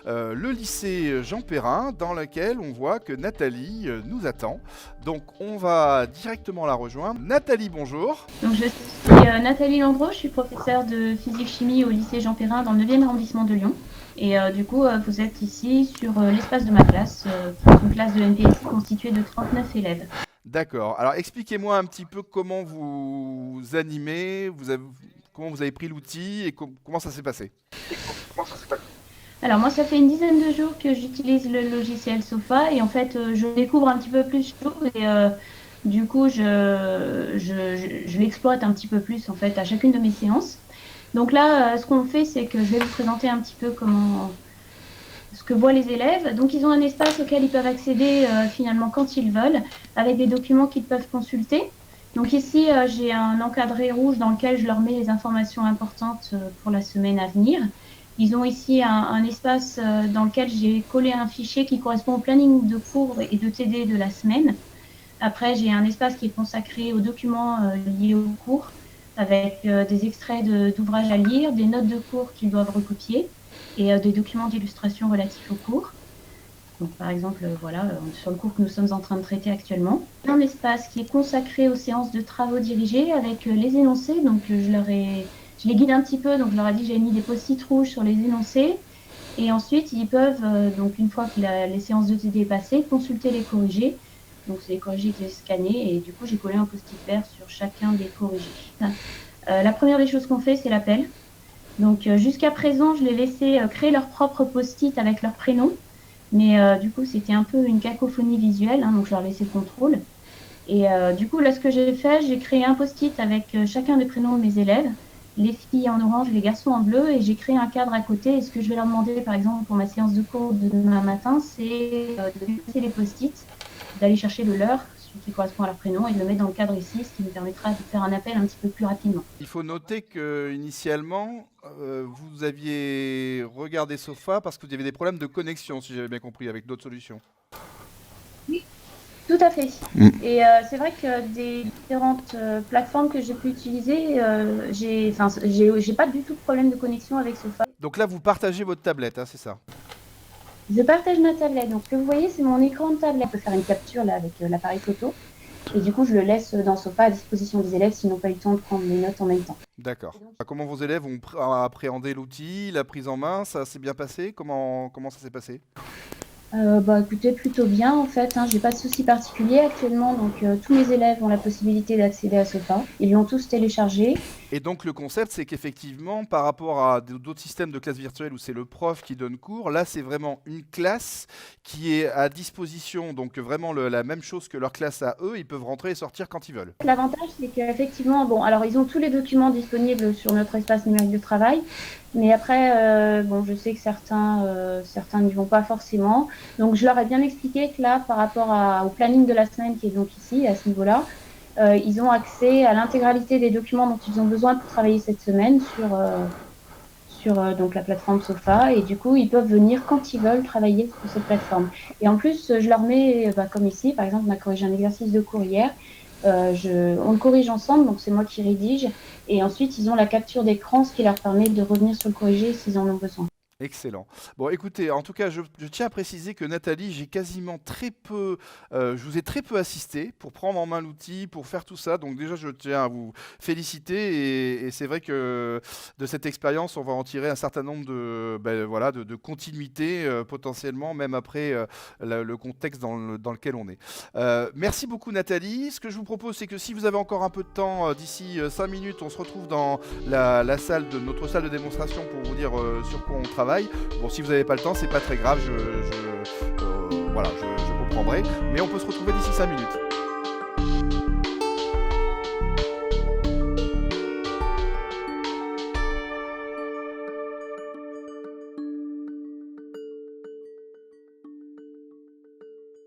le lycée Jean Perrin, dans lequel on voit que Nathalie nous attend. Donc on va directement la rejoindre. Nathalie, bonjour. Donc, je suis Nathalie Landreau, je suis professeure de physique-chimie au lycée Jean Perrin dans le 9e arrondissement de Lyon. Et du coup, vous êtes ici sur l'espace de ma classe, qui est une classe de NPSI constituée de 39 élèves. D'accord. Alors expliquez-moi un petit peu comment vous animez, comment vous avez pris l'outil et comment ça s'est passé. Alors moi, ça fait une dizaine de jours que j'utilise le logiciel Sofa et en fait, je découvre un petit peu plus chaud et du coup, je l'exploite un petit peu plus en fait à chacune de mes séances. Donc là, ce qu'on fait, c'est que je vais vous présenter un petit peu ce que voient les élèves. Donc ils ont un espace auquel ils peuvent accéder finalement quand ils veulent, avec des documents qu'ils peuvent consulter. Donc ici, j'ai un encadré rouge dans lequel je leur mets les informations importantes pour la semaine à venir. Ils ont ici un espace dans lequel j'ai collé un fichier qui correspond au planning de cours et de TD de la semaine. Après, j'ai un espace qui est consacré aux documents liés au cours, avec des extraits d'ouvrages à lire, des notes de cours qu'ils doivent recopier et des documents d'illustration relatifs au cours. Donc, par exemple, sur le cours que nous sommes en train de traiter actuellement. Un espace qui est consacré aux séances de travaux dirigés avec les énoncés. Donc, je les guide un petit peu. Donc, je leur ai dit que j'avais mis des post-it rouges sur les énoncés. Et ensuite, ils peuvent, donc une fois que les séances de TD est passées, consulter les corrigés. Donc, c'est les corrigés qui étaient scannés. Et du coup, j'ai collé un post-it vert sur chacun des corrigés. La première des choses qu'on fait, c'est l'appel. Donc, jusqu'à présent, je les laissais créer leur propre post-it avec leur prénom. Mais du coup, c'était un peu une cacophonie visuelle, hein, donc je leur laissais le contrôle. Et du coup, là, ce que j'ai fait, j'ai créé un post-it avec chacun des prénoms de mes élèves, les filles en orange, les garçons en bleu, et j'ai créé un cadre à côté. Et ce que je vais leur demander, par exemple, pour ma séance de cours de demain matin, c'est de laisser les post-it, d'aller chercher le leur, celui qui correspond à leur prénom, et de le mettre dans le cadre ici, ce qui me permettra de faire un appel un petit peu plus rapidement. Il faut noter que initialement, vous aviez regardé Sofa parce que vous aviez des problèmes de connexion, si j'avais bien compris, avec d'autres solutions. Oui, tout à fait. Et c'est vrai que des différentes plateformes que j'ai pu utiliser, j'ai pas du tout de problème de connexion avec Sofa. Donc là, vous partagez votre tablette, hein, c'est ça? Je partage ma tablette. Donc, ce que vous voyez, c'est mon écran de tablette. On peut faire une capture là avec l'appareil photo. Et du coup, je le laisse dans Sofa à disposition des élèves s'ils n'ont pas eu le temps de prendre les notes en même temps. D'accord. Comment vos élèves ont appréhendé l'outil, la prise en main? Ça s'est bien passé? Comment ça s'est passé? Écoutez, plutôt bien en fait. J'ai pas de souci particulier actuellement. Donc, tous mes élèves ont la possibilité d'accéder à Sofa. Ils l'ont tous téléchargé. Et donc le concept, c'est qu'effectivement, par rapport à d'autres systèmes de classe virtuelle où c'est le prof qui donne cours, là c'est vraiment une classe qui est à disposition, donc vraiment la même chose que leur classe à eux, ils peuvent rentrer et sortir quand ils veulent. L'avantage, c'est qu'effectivement, alors ils ont tous les documents disponibles sur notre espace numérique de travail, mais après, je sais que certains n'y vont pas forcément. Donc je leur ai bien expliqué que là, par rapport au planning de la semaine qui est donc ici, à ce niveau-là, ils ont accès à l'intégralité des documents dont ils ont besoin pour travailler cette semaine sur donc la plateforme Sofa, et du coup ils peuvent venir quand ils veulent travailler sur cette plateforme. Et en plus, je leur mets, comme ici, par exemple, on a corrigé un exercice de cours hier, on le corrige ensemble, donc c'est moi qui rédige, et ensuite ils ont la capture d'écran, ce qui leur permet de revenir sur le corrigé s'ils en ont besoin. Excellent. Bon, écoutez, en tout cas, je tiens à préciser que Nathalie, je vous ai très peu assisté pour prendre en main l'outil, pour faire tout ça. Donc déjà, je tiens à vous féliciter et c'est vrai que de cette expérience, on va en tirer un certain nombre de continuités potentiellement, même après le contexte dans lequel on est. Merci beaucoup, Nathalie. Ce que je vous propose, c'est que si vous avez encore un peu de temps, d'ici 5 minutes, on se retrouve dans notre salle de démonstration pour vous dire sur quoi on travaille. Bon, si vous n'avez pas le temps, c'est pas très grave, je reprendrai. Mais on peut se retrouver d'ici 5 minutes.